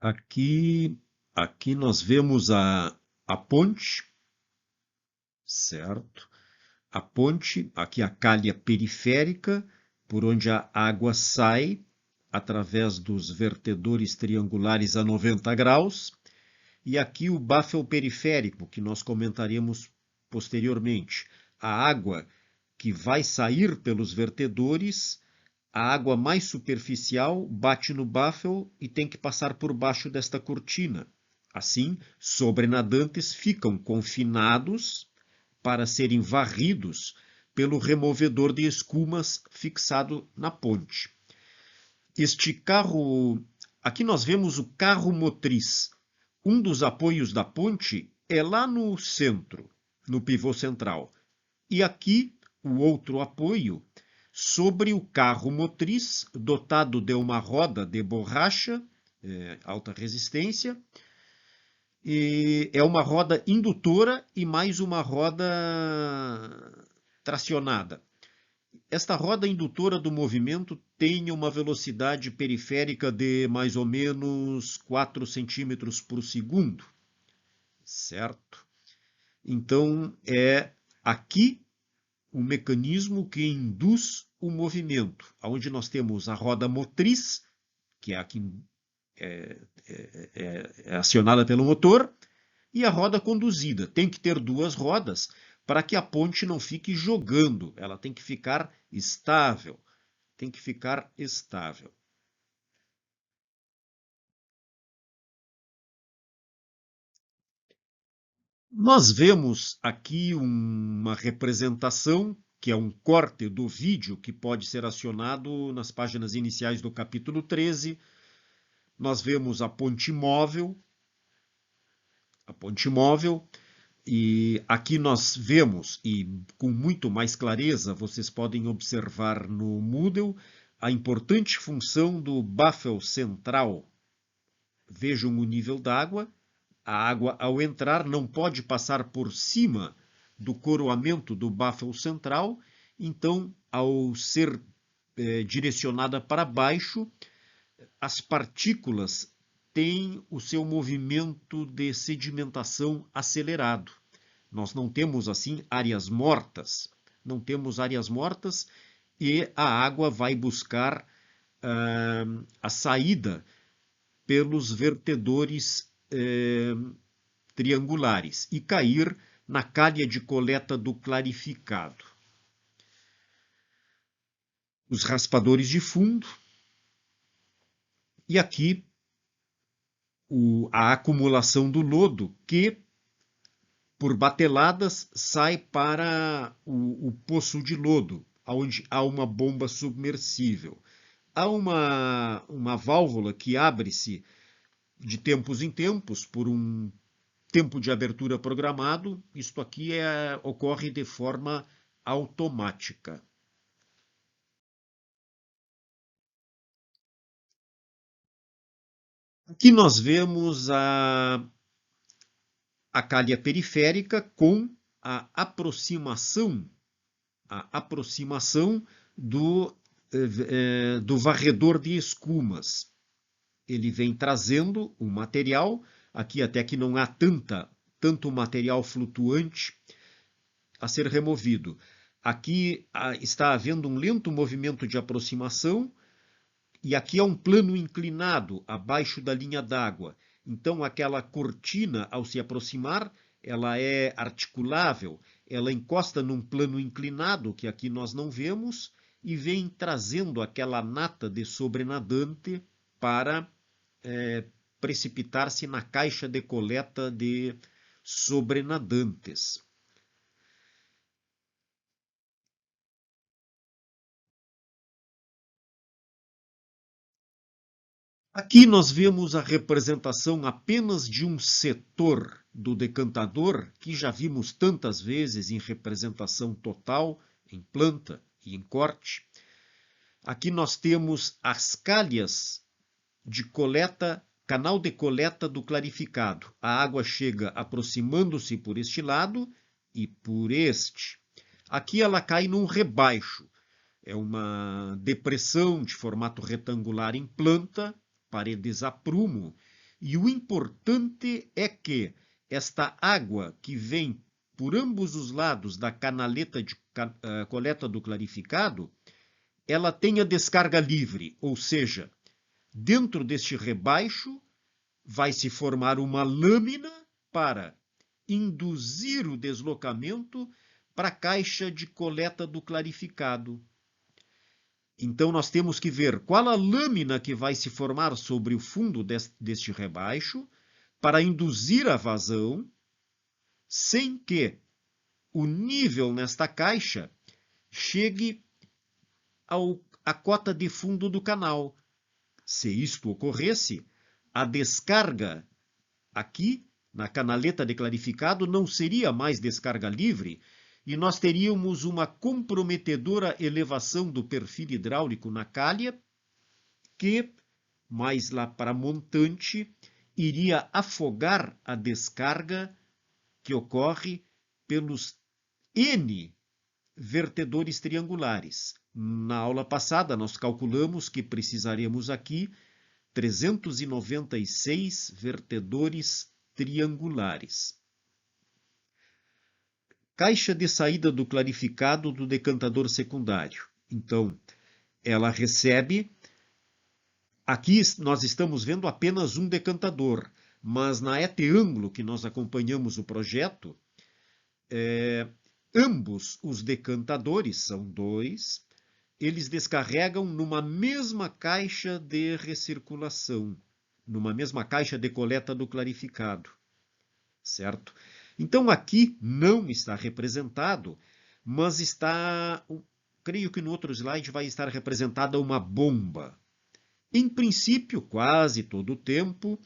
Aqui nós vemos a ponte, certo? A ponte, aqui a calha periférica, por onde a água sai através dos vertedores triangulares a 90 graus. E aqui o baffle periférico, que nós comentaremos posteriormente. A água que vai sair pelos vertedores, a água mais superficial bate no baffle e tem que passar por baixo desta cortina. Assim, sobrenadantes ficam confinados para serem varridos pelo removedor de escumas fixado na ponte. Este carro, aqui nós vemos o carro motriz. Um dos apoios da ponte é lá no centro, no pivô central. E aqui o outro apoio sobre o carro motriz, dotado de uma roda de borracha, alta resistência, e é uma roda indutora e mais uma roda tracionada. Esta roda indutora do movimento tem uma velocidade periférica de mais ou menos 4 centímetros por segundo, certo? Então, é aqui o mecanismo que induz o movimento, onde nós temos a roda motriz, que é a que é acionada pelo motor, e a roda conduzida. Tem que ter duas rodas para que a ponte não fique jogando, ela tem que ficar estável. Tem que ficar estável. Nós vemos aqui uma representação, que é um corte do vídeo que pode ser acionado nas páginas iniciais do capítulo 13. Nós vemos a ponte móvel, e aqui nós vemos, e com muito mais clareza, vocês podem observar no Moodle, a importante função do baffle central. Vejam o nível d'água. A água, ao entrar, não pode passar por cima do coroamento do baffle central, então, ao ser direcionada para baixo, as partículas têm o seu movimento de sedimentação acelerado. Nós não temos, assim, áreas mortas. Não temos áreas mortas e a água vai buscar a saída pelos vertedores triangulares e cair na calha de coleta do clarificado. Os raspadores de fundo. E aqui a acumulação do lodo, que por bateladas sai para o poço de lodo, onde há uma bomba submersível. Há uma válvula que abre-se de tempos em tempos por um tempo de abertura programado. Isto aqui ocorre de forma automática. Aqui nós vemos a calha periférica com a aproximação do varredor de escumas. Ele vem trazendo o material, aqui até que não há tanto material flutuante a ser removido. Aqui está havendo um lento movimento de aproximação, e aqui é um plano inclinado abaixo da linha d'água. Então, aquela cortina, ao se aproximar, ela é articulável, ela encosta num plano inclinado, que aqui nós não vemos, e vem trazendo aquela nata de sobrenadante para precipitar-se na caixa de coleta de sobrenadantes. Aqui nós vemos a representação apenas de um setor do decantador, que já vimos tantas vezes em representação total, em planta e em corte. Aqui nós temos as calhas de coleta, canal de coleta do clarificado. A água chega aproximando-se por este lado e por este. Aqui ela cai num rebaixo. É uma depressão de formato retangular em planta, paredes a prumo, E o importante é que esta água que vem por ambos os lados da canaleta de coleta do clarificado, ela tenha descarga livre, ou seja, dentro deste rebaixo vai se formar uma lâmina para induzir o deslocamento para a caixa de coleta do clarificado. Então, nós temos que ver qual a lâmina que vai se formar sobre o fundo deste rebaixo para induzir a vazão, sem que o nível nesta caixa chegue à cota de fundo do canal. Se isto ocorresse, a descarga aqui na canaleta de clarificado não seria mais descarga livre e nós teríamos uma comprometedora elevação do perfil hidráulico na calha que, mais lá para montante, iria afogar a descarga que ocorre pelos N vertedores triangulares. Na aula passada, nós calculamos que precisaremos aqui 396 vertedores triangulares. Caixa de saída do clarificado do decantador secundário. Então, ela recebe... Aqui nós estamos vendo apenas um decantador, mas na ET-ângulo que nós acompanhamos o projeto, ambos os decantadores, são dois, eles descarregam numa mesma caixa de recirculação, numa mesma caixa de coleta do clarificado, certo? Então aqui não está representado, mas está, creio que no outro slide vai estar representada uma bomba. Em princípio, quase todo o tempo,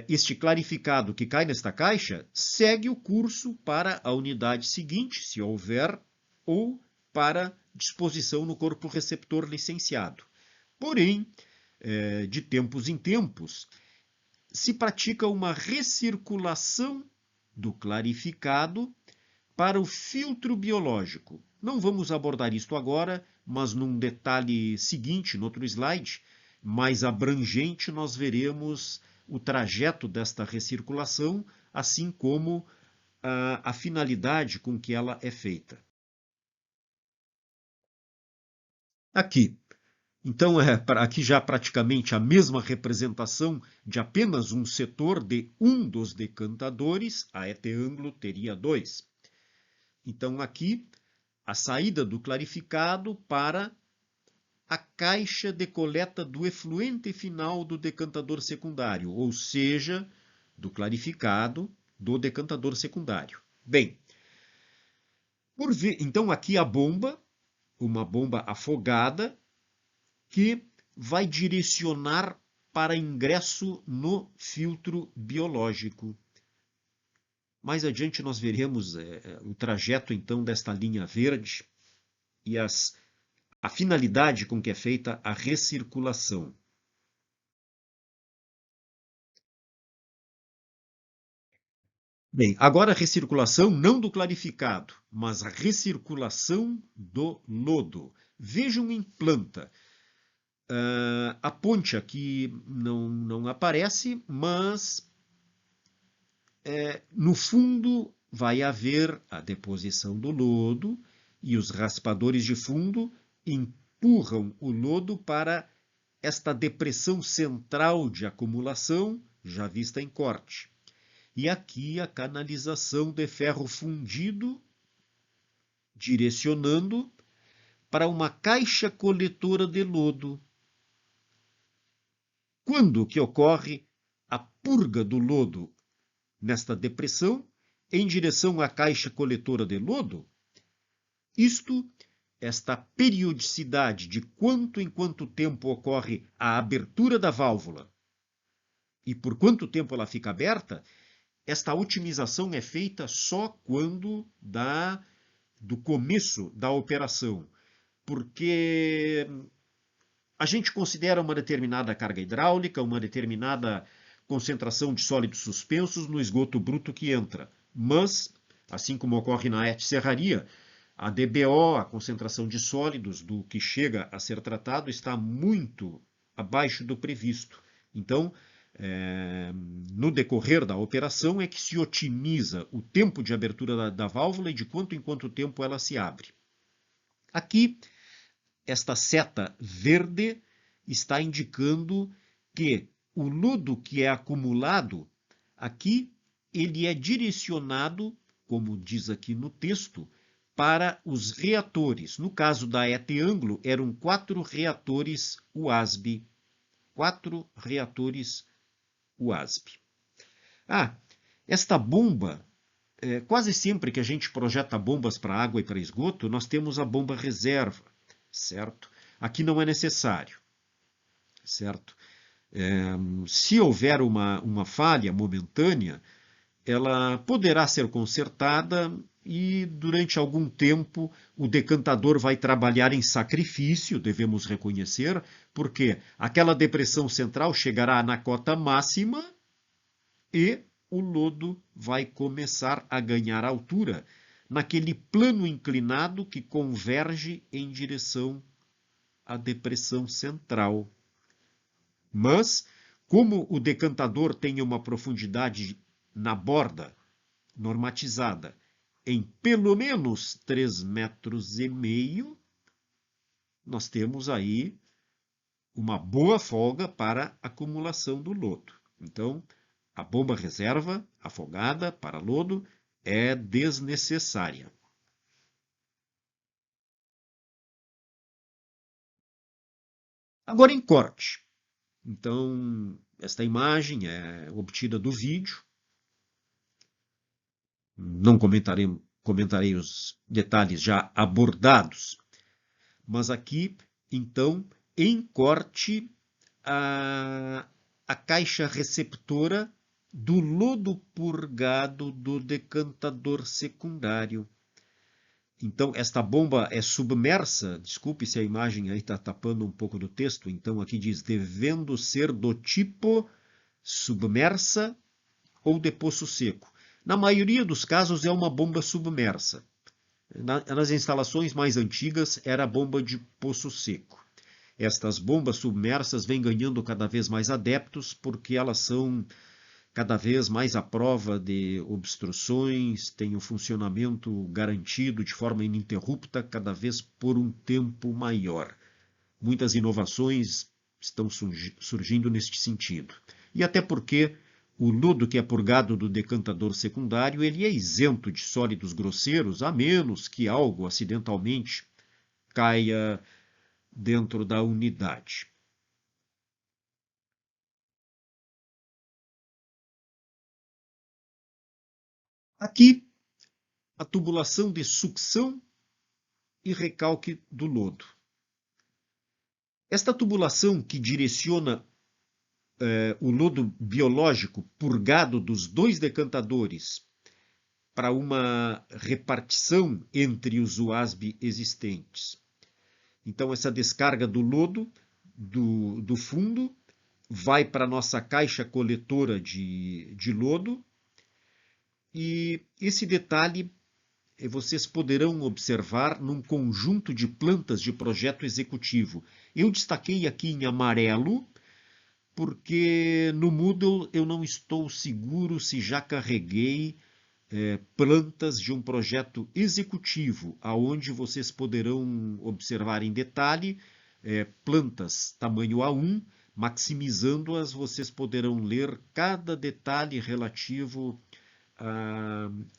este clarificado que cai nesta caixa segue o curso para a unidade seguinte, se houver, ou para disposição no corpo receptor licenciado. Porém, de tempos em tempos, se pratica uma recirculação do clarificado para o filtro biológico. Não vamos abordar isto agora, mas num detalhe seguinte, no outro slide, mais abrangente, nós veremos o trajeto desta recirculação, assim como a finalidade com que ela é feita. Aqui. Então, aqui já praticamente a mesma representação de apenas um setor de um dos decantadores, a ET-ângulo teria dois. Então, aqui, a saída do clarificado para a caixa de coleta do efluente final do decantador secundário, ou seja, do clarificado do decantador secundário. Bem, então aqui a bomba, uma bomba afogada, que vai direcionar para ingresso no filtro biológico. Mais adiante nós veremos o trajeto então desta linha verde e a finalidade com que é feita a recirculação. Bem, agora a recirculação não do clarificado, mas a recirculação do lodo. Vejam em planta. A ponte aqui não aparece, mas no fundo vai haver a deposição do lodo e os raspadores de fundo empurram o lodo para esta depressão central de acumulação, já vista em corte. E aqui a canalização de ferro fundido, direcionando para uma caixa coletora de lodo. Quando que ocorre a purga do lodo nesta depressão em direção à caixa coletora de lodo? Esta periodicidade de quanto em quanto tempo ocorre a abertura da válvula e por quanto tempo ela fica aberta, esta otimização é feita só quando do começo da operação, porque a gente considera uma determinada carga hidráulica, uma determinada concentração de sólidos suspensos no esgoto bruto que entra. Mas, assim como ocorre na serraria, a DBO, a concentração de sólidos do que chega a ser tratado, está muito abaixo do previsto. Então, no decorrer da operação é que se otimiza o tempo de abertura da válvula e de quanto em quanto tempo ela se abre. Aqui, esta seta verde está indicando que o lodo que é acumulado aqui, ele é direcionado, como diz aqui no texto, para os reatores. No caso da ET-ângulo, eram 4 reatores WASB. 4 reatores WASB. Esta bomba, quase sempre que a gente projeta bombas para água e para esgoto, nós temos a bomba reserva, certo? Aqui não é necessário, certo? Se houver uma falha momentânea, ela poderá ser consertada e durante algum tempo o decantador vai trabalhar em sacrifício, devemos reconhecer, porque aquela depressão central chegará na cota máxima e o lodo vai começar a ganhar altura naquele plano inclinado que converge em direção à depressão central. Mas, como o decantador tem uma profundidade na borda normatizada em pelo menos 3,5 metros, nós temos aí uma boa folga para acumulação do lodo. Então, a bomba reserva afogada para lodo é desnecessária. Agora em corte. Então, esta imagem é obtida do vídeo. Não comentarei os detalhes já abordados, mas aqui, então, em corte, a caixa receptora do lodo purgado do decantador secundário. Então, esta bomba é submersa, desculpe se a imagem aí está tapando um pouco do texto, então aqui diz, devendo ser do tipo submersa ou de poço seco. Na maioria dos casos é uma bomba submersa. Nas instalações mais antigas era a bomba de poço seco. Estas bombas submersas vêm ganhando cada vez mais adeptos porque elas são cada vez mais à prova de obstruções, têm o funcionamento garantido de forma ininterrupta, cada vez por um tempo maior. Muitas inovações estão surgindo neste sentido. E até porque o lodo que é purgado do decantador secundário, ele é isento de sólidos grosseiros, a menos que algo acidentalmente caia dentro da unidade. Aqui, a tubulação de sucção e recalque do lodo. Esta tubulação que direciona o lodo biológico purgado dos 2 decantadores para uma repartição entre os WASB existentes. Então, essa descarga do lodo do fundo vai para a nossa caixa coletora de lodo. E esse detalhe vocês poderão observar num conjunto de plantas de projeto executivo. Eu destaquei aqui em amarelo, porque no Moodle eu não estou seguro se já carreguei plantas de um projeto executivo, aonde vocês poderão observar em detalhe plantas tamanho A1, maximizando-as, vocês poderão ler cada detalhe relativo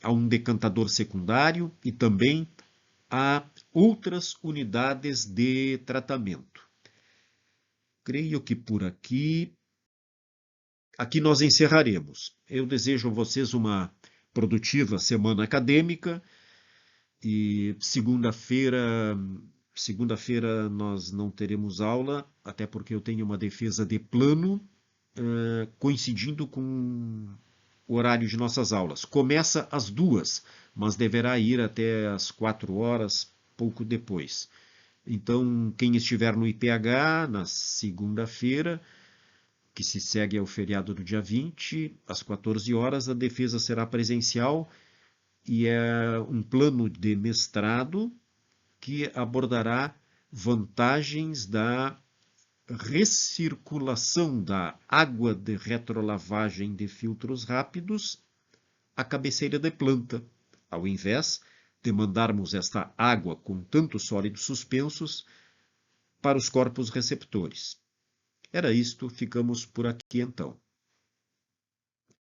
a um decantador secundário e também a outras unidades de tratamento. Creio que por aqui nós encerraremos. Eu desejo a vocês uma produtiva semana acadêmica e segunda-feira nós não teremos aula, até porque eu tenho uma defesa de plano coincidindo com o horário de nossas aulas. Começa às 2h, mas deverá ir até às 4h, pouco depois. Então, quem estiver no IPH, na segunda-feira, que se segue ao feriado do dia 20, às 14h, a defesa será presencial e é um plano de mestrado que abordará vantagens da recirculação da água de retrolavagem de filtros rápidos à cabeceira de planta, ao invés de mandarmos esta água com tantos sólidos suspensos para os corpos receptores. Era isto, ficamos por aqui então.